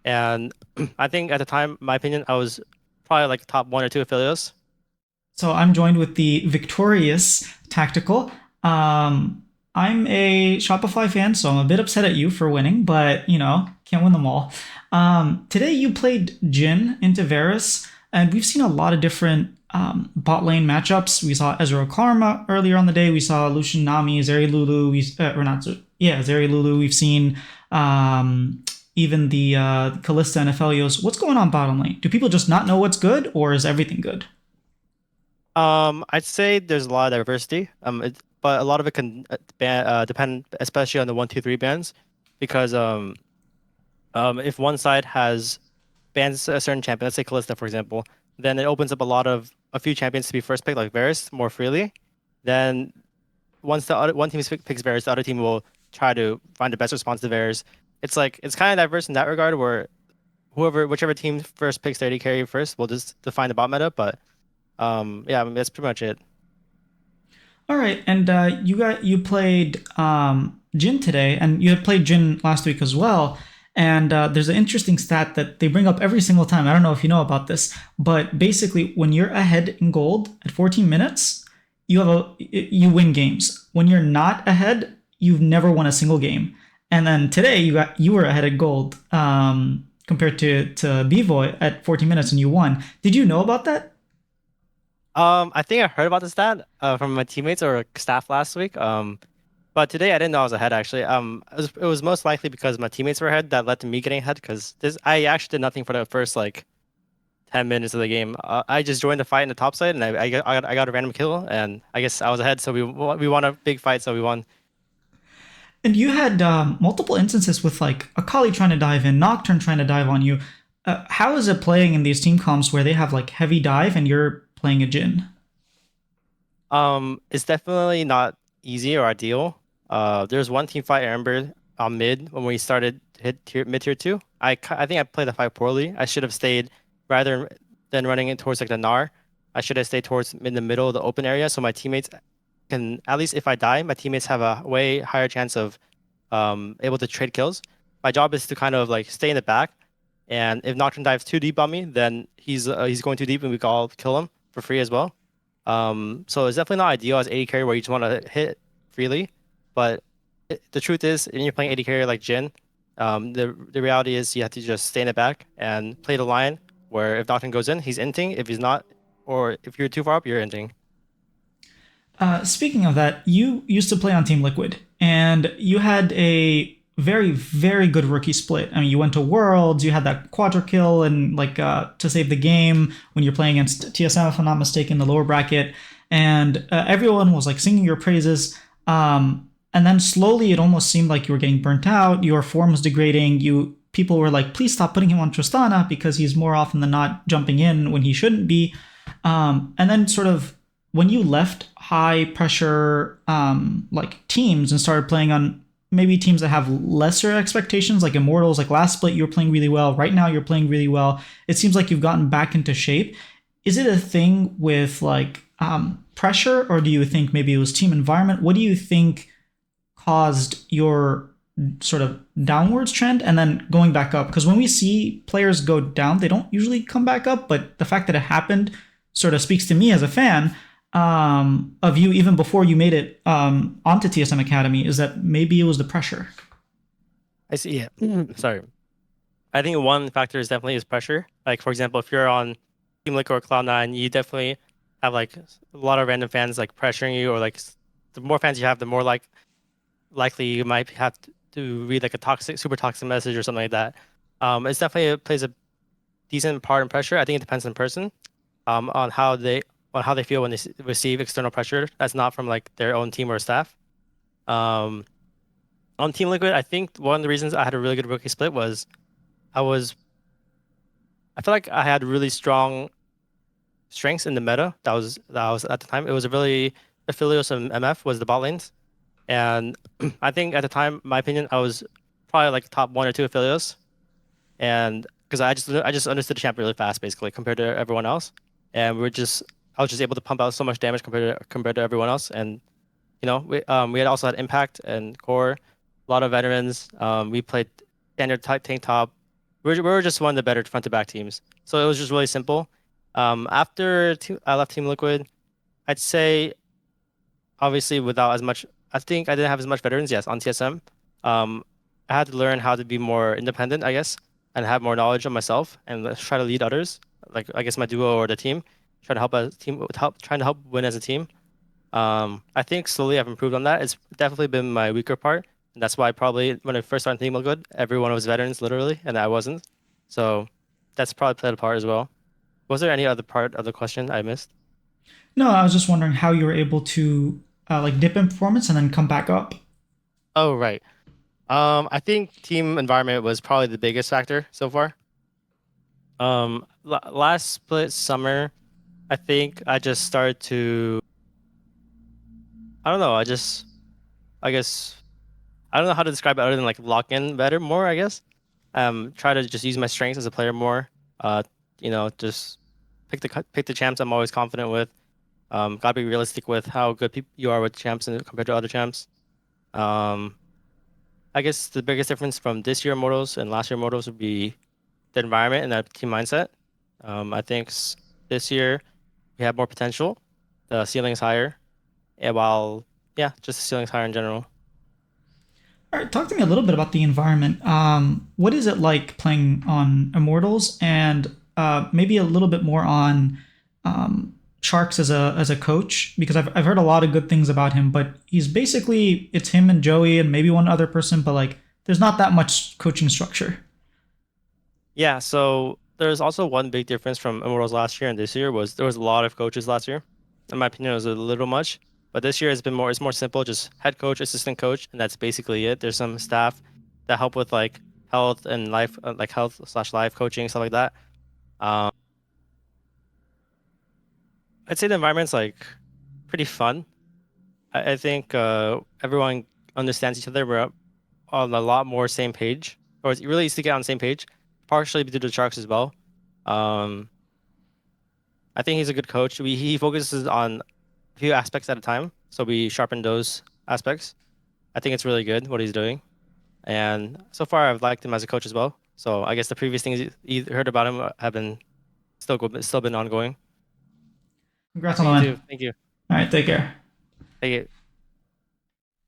And I think at the time, my opinion, I was probably like top one or two affiliates. So I'm joined with the victorious Tactical. I'm a Shopify fan, so I'm a bit upset at you for winning, but can't win them all. Today you played Jhin into Varus, and we've seen a lot of different bot lane matchups. We saw Ezreal Karma earlier on the day. We saw Lucian Nami, Zeri Lulu. Or not, yeah, Zeri Lulu. We've seen even the Kalista and Aphelios. What's going on bottom lane? Do people just not know what's good, or is everything good? I'd say there's a lot of diversity. But a lot of it can depend, especially on the one, two, three bans, because if one side has bans a certain champion, let's say Kalista, for example, then it opens up a few champions to be first picked, like Varus, more freely. Then once one team picks Varus, the other team will try to find the best response to Varus. It's kind of diverse in that regard, where whichever team first picks their AD carry first will just define the bot meta. But yeah, I mean, that's pretty much it. All right, and you played Jin today, and you had played Jin last week as well. And there's an interesting stat that they bring up every single time. I don't know if you know about this, but basically, when you're ahead in gold at 14 minutes, you win games. When you're not ahead, you've never won a single game. And then today, you were ahead at gold compared to Bivoy at 14 minutes, and you won. Did you know about that? I think I heard about the stat from my teammates or staff last week. But today I didn't know I was ahead actually. It was most likely because my teammates were ahead that led to me getting ahead because this I actually did nothing for the first like 10 minutes of the game. I just joined the fight in the top side and I got a random kill and I guess I was ahead, so we won a big fight, so we won. And you had multiple instances with like a Kali trying to dive in, Nocturne trying to dive on you. How is it playing in these team comps where they have like heavy dive and you're playing a Jin? It's definitely not easy or ideal. There's one team fight I remember on mid when we started hit mid tier two. I think I played the fight poorly. I should have stayed rather than running it towards like the Gnar. I should have stayed towards in the middle of the open area so my teammates can, at least if I die, my teammates have a way higher chance of able to trade kills. My job is to kind of like stay in the back, and if Nocturne dives too deep on me, then he's going too deep and we can all kill him for free as well. So it's definitely not ideal as AD carry where you just want to hit freely. But the truth is, when you're playing AD carry like Jhin, the reality is you have to just stay in the back and play the line where if Nocturne goes in, he's inting. If he's not, or if you're too far up, you're inting. Speaking of that, you used to play on Team Liquid, and you had a very, very good rookie split. I mean, you went to Worlds, you had that quadra kill, and like to save the game when you're playing against TSM, if I'm not mistaken, the lower bracket, and everyone was like singing your praises. And then slowly, it almost seemed like you were getting burnt out. Your form was degrading. People were like, please stop putting him on Tristana because he's more often than not jumping in when he shouldn't be. And then sort of when you left high pressure like teams and started playing on maybe teams that have lesser expectations, like Immortals, like last split you were playing really well. Right now you're playing really well. It seems like you've gotten back into shape. Is it a thing with like pressure, or do you think maybe it was team environment? What do you think caused your sort of downwards trend and then going back up? Because when we see players go down, they don't usually come back up. But the fact that it happened sort of speaks to me as a fan of you even before you made it onto TSM Academy. Is that maybe it was the pressure? I see. Yeah. Sorry. I think one factor is definitely is pressure. Like for example, if you're on Team Liquid or Cloud9, you definitely have like a lot of random fans like pressuring you, or like the more fans you have, the more likely you might have to read like a super toxic message or something like that. It's definitely plays a decent part in pressure. I think it depends on the person, on how they feel when they receive external pressure that's not from like their own team or staff. Um, on Team Liquid, I think one of the reasons I had a really good rookie split was I was I feel like I had really strong strengths in the meta that was at the time. It was a really Aphelios and MF was the bot lanes. And I think at the time, my opinion, I was probably like top one or two Aphelios. And because I just understood the champ really fast, basically, compared to everyone else. And I was just able to pump out so much damage compared to everyone else. And we had also had impact and core, a lot of veterans. We played standard tank top. we were just one of the better front to back teams. So it was just really simple. I left Team Liquid, I'd say obviously without as much, I think I didn't have as much veterans, yes, on TSM. Um, I had to learn how to be more independent, I guess, and have more knowledge of myself and try to lead others, like I guess my duo or the team, try to help a team, trying to help win as a team. I think slowly I've improved on that. It's definitely been my weaker part. And that's why probably when I first started Team Good, everyone was veterans literally, and I wasn't. So that's probably played a part as well. Was there any other part of the question I missed? No, I was just wondering how you were able to like dip in performance and then come back up. Oh, right. I think team environment was probably the biggest factor so far. Last split summer, I think I just started to, I don't know, I guess, I don't know how to describe it other than like lock in better, more, I guess. Try to just use my strengths as a player more. Uh, just pick the champs I'm always confident with. Gotta be realistic with how good peop you are with champs and compared to other champs. Um, I guess the biggest difference from this year models and last year models would be the environment and that team mindset. I think this year we have more potential. The ceiling's higher, and while yeah, just the ceiling's higher in general. All right, talk to me a little bit about the environment. What is it like playing on Immortals, and maybe a little bit more on Sharks as a coach? Because I've heard a lot of good things about him, but he's basically it's him and Joey and maybe one other person, but like there's not that much coaching structure. Yeah, so there's also one big difference from Immortals last year and this year was there was a lot of coaches last year. In my opinion, it was a little much, but this year it's more simple, just head coach, assistant coach, and that's basically it. There's some staff that help with like health and life, like health slash life coaching, stuff like that. Um, I'd say the environment's like pretty fun. I think everyone understands each other. We're on a lot more same page, or it's really easy to get on the same page, partially due to the Sharks as well. Um, I think he's a good coach. He focuses on a few aspects at a time, so we sharpen those aspects. I think it's really good what he's doing, and so far I've liked him as a coach as well. So I guess the previous things you heard about him have been still been ongoing. Congrats on For the you win. too. Thank you. All right, take care. Thank you.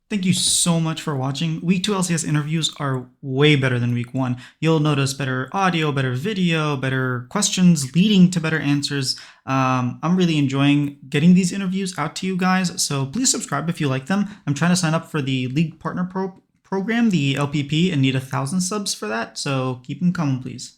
Thank you so much for watching. Week 2 LCS interviews are way better than week 1. You'll notice better audio, better video, better questions leading to better answers. I'm really enjoying getting these interviews out to you guys, so please subscribe if you like them. I'm trying to sign up for the League Partner Program, the LPP, and need 1,000 subs for that, so keep them coming, please.